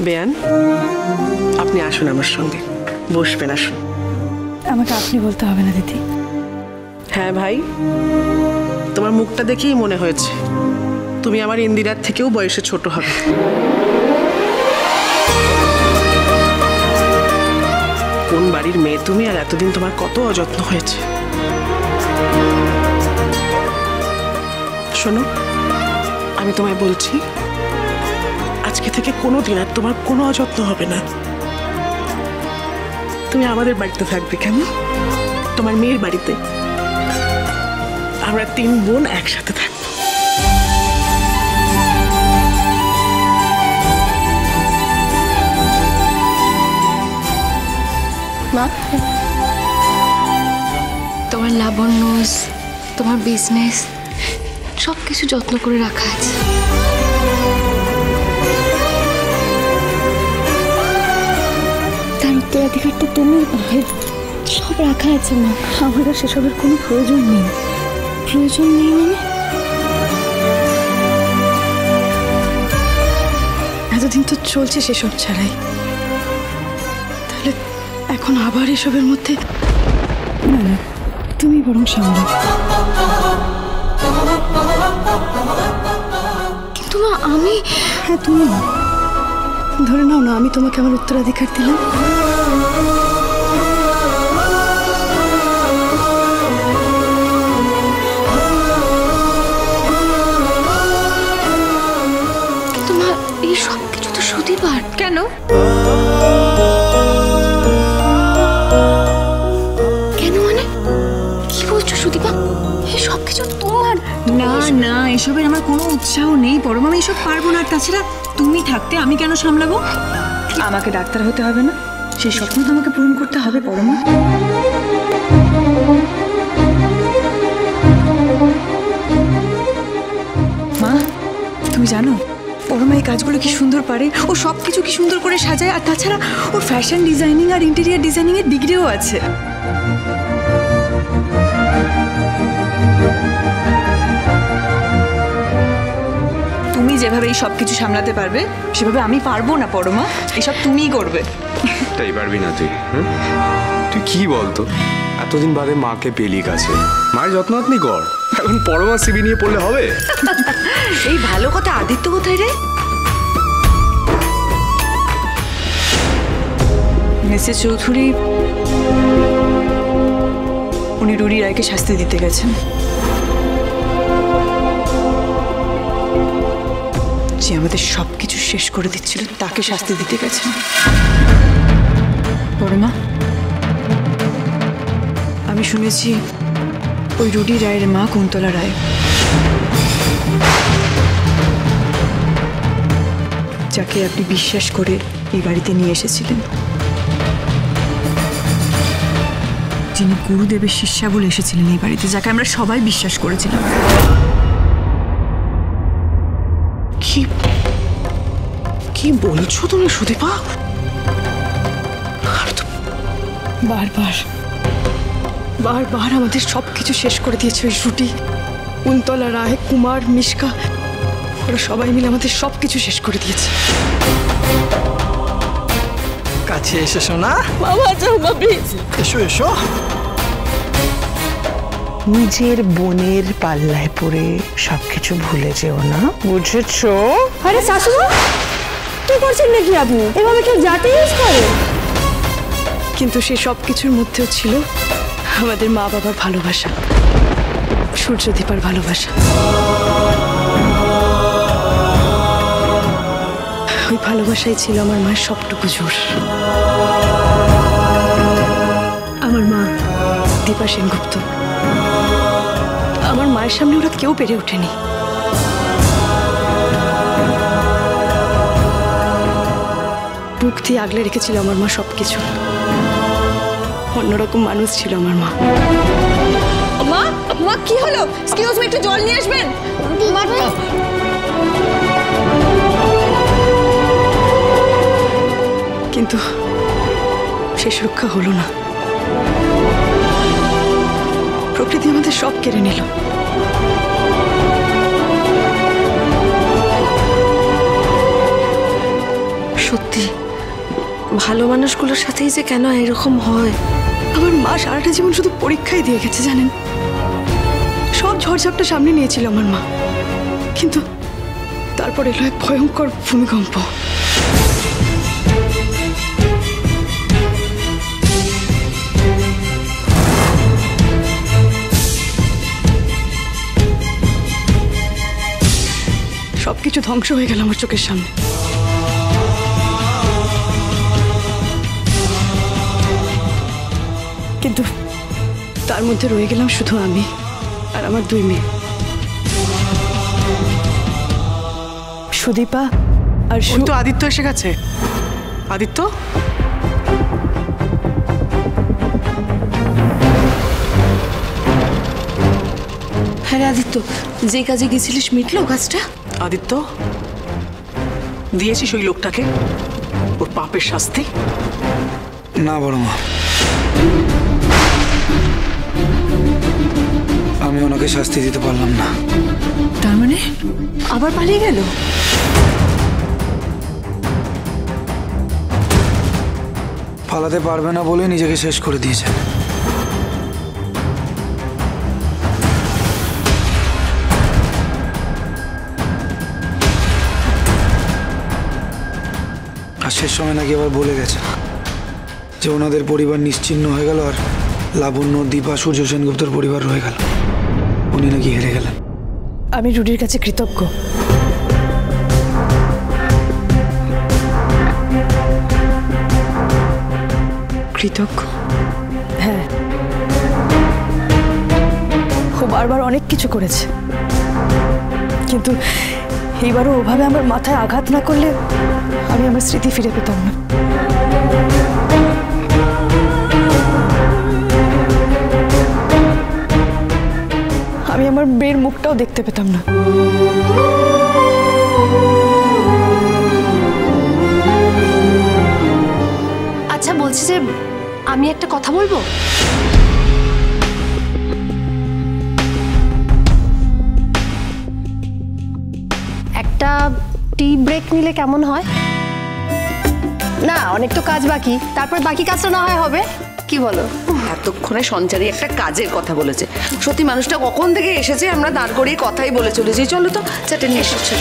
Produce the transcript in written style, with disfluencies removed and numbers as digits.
বেয়ান, আপনি আসুন আমার সঙ্গে, বসবেন, আসুন। আমাকে আপনি বলতে হবে না দিদি। হ্যাঁ ভাই, তোমার মুখটা দেখেই মনে হয়েছে তুমি আমার ইন্দিরার থেকেও বয়সে ছোট হবে। কোন বাড়ির মেয়ে তুমি, আর এতদিন তোমার কত অযত্ন হয়েছে। শোনো, আমি তোমায় বলছি, আজকে থেকে কোনোদিন আর তোমার কোনো অযত্ন হবে না। তুমি আমাদের বাড়িতে থাকবে, কেমন? তোমার মেয়ের বাড়িতে আমরা 3 বোন একসাথে থাকবো। মা, তোমার লাবণ্য, তোমার বিজনেস সবকিছু যত্ন করে রাখা আছে। তার উত্তরাধিকার তো তুমি সব রাখা আছে মা। আমার আর সেসবের কোনো প্রয়োজন নেই। প্রয়োজন নেই মানে? এতদিন তো চলছে সেসব ছাড়াই, তাহলে এখন আবার এসবের মধ্যে? না না, তুমি বরং সামলাও। কিন্তু মা, আমি... হ্যাঁ তুমি ধরে নাও না, আমি তোমাকে আমার উত্তরাধিকার দিলাম। কিন্তু মা, এই সব কিছু তো সুদীপার। কেন? কেন মানে? কি বলছো সুদীপা? এই সব কিছু তোমার? না না, এসবের আমার কোনো উৎসাহ নেই পরমা, আমি এসব পারবো না। তাছাড়া তুমি থাকতে আমি কেন সামলাবো? আমাকে ডাক্তার হতে হবে না, সেই স্বপ্ন তো আমাকে পূরণ করতে হবে পরমা। মা, তুমি জানো পরমা এই কাজগুলো কি সুন্দর পারে, ও সব কিছু কি সুন্দর করে সাজায়। আর তাছাড়া ওর ফ্যাশন ডিজাইনিং আর ইন্টেরিয়ার ডিজাইনিং এর ডিগ্রিও আছে। তুমি যেভাবে এই সব কিছু সামলাতে পারবে সেভাবে আমি পারবো না পরমা, এসব তুমিই করবে। তাই পারবি না তুই? তুই কি বলতো, এতদিন বাদে মাকে পেলি কাছে, মায়ের যত্ন আপনি কর। এখন পরমা সিবি নিয়ে পড়লে হবে? এই ভালো কথা। আদিত্য কোথায় রে? মিসেস চৌধুরী উনি রুরি রায়কে শাস্তি দিতে গেছেন, যে আমাদের সবকিছু শেষ করে দিচ্ছিল তাকে শাস্তি দিতে গেছেন। পরমা, আমি শুনেছি ওই রুডি রায়ের মা কুন্তলা রায়, যাকে আপনি বিশ্বাস করে এই বাড়িতে নিয়ে এসেছিলেন, যিনি গুরুদেবের শিষ্যা বলে এসেছিলেন এই বাড়িতে, যাকে আমরা সবাই বিশ্বাস করেছিলাম। কি কি বলছো তুমি সুদীপা? বারবার বারবার আমাদের সবকিছু শেষ করে দিয়েছে ওই রুটি, কুন্তলা রায়, কুমার, মিশকা, ওরা সবাই মিলে আমাদের সবকিছু শেষ করে দিয়েছে। কাছে এসে শোনা, বাবা যাও মা, প্লিজ এসো এসো। নিজের বোনের পাল্লায় পড়ে সবকিছু ভুলে যেও না, বুঝেছো? আরে শাশুড়ি, কি করছেন নাকি আপনি? এভাবে কেউ জাতি ইউজ করে? কিন্তু সেই সব কিছুর মধ্যেও ছিল আমাদের মা বাবার ভালোবাসা, সূর্যদীপার ভালোবাসা। ওই ভালোবাসাই ছিল আমার মায়ের সবটুকু জোর। আমার মা দীপা সেনগুপ্ত, আমার মায়ের সামনে ওরা কেউ পেরে ওঠেনি। বুক দিয়ে আগলে রেখেছিল আমার মা সবকিছু। অন্যরকম মানুষ ছিল আমার মা। মা, মা কি হলো? এক্সকিউজ মি, একটু জল নিয়ে আসবেন। কিন্তু শেষ রক্ষা হলো না। প্রকৃতি আমাদের সব কেড়ে নিল। সত্যি ভালো মানুষগুলোর সাথেই যে কেন এরকম হয়। আমার মা সারাটা জীবন শুধু পরীক্ষাই দিয়ে গেছে জানেন। সব ঝড়ঝাপটা সামনে নিয়েছিল আমার মা, কিন্তু তারপর এলো এক ভয়ঙ্কর ভূমিকম্প। সবকিছু ধ্বংস হয়ে গেল আমার চোখের সামনে। কিন্তু তার মধ্যে রয়ে গেলাম শুধু আমি আর আমার 2 মেয়ে, সুদীপা আর ওই তো আদিত্য এসে গেছে। আদিত্য, হ্যাঁ রে আদিত্য, যে কাজে গেছিলিস মিটলো কাজটা? আদিত্য, দিয়েছিস ওই লোকটাকে ওর পাপের শাস্তি? না বড় মা, আমি ওনাকে শাস্তি দিতে পারলাম না। তার মানে আবার পালিয়ে গেল? পালাতে পারবে না বলে নিজেকে শেষ করে দিয়েছে। আর শেষ সময় নাকি আবার বলে গেছে যে ওনাদের পরিবার নিশ্চিহ্ন হয়ে গেল আর লাবণ্য, দীপা, সূর্য সেনগুপ্তর পরিবার রয়ে গেল। উনি নাকি হেরে গেলেন। আমি রুডির কাছে কৃতজ্ঞ। কৃতজ্ঞ? হ্যাঁ, ও বারবার অনেক কিছু করেছে, কিন্তু এইবারও ওভাবে আমার মাথায় আঘাত না করলে আমি আমার স্মৃতি ফিরে পেতাম না। আমি আমার মেয়ের মুখটাও দেখতে পেতাম না। আচ্ছা, বলছি যে আমি একটা কথা বলবো। একটা টি ব্রেক নিলে কেমন হয়? না, অনেক তো কাজ বাকি, তারপর বাকি কাজটা না হয় হবে, কি বলো? এতক্ষণে সঞ্চারী একটা কাজের কথা বলেছে। সত্যি মানুষটা কখন থেকে এসেছে, আমরা দাঁড় করিয়ে কথাই বলে চলেছি। চলো তো চাটে নিয়ে এসেছে।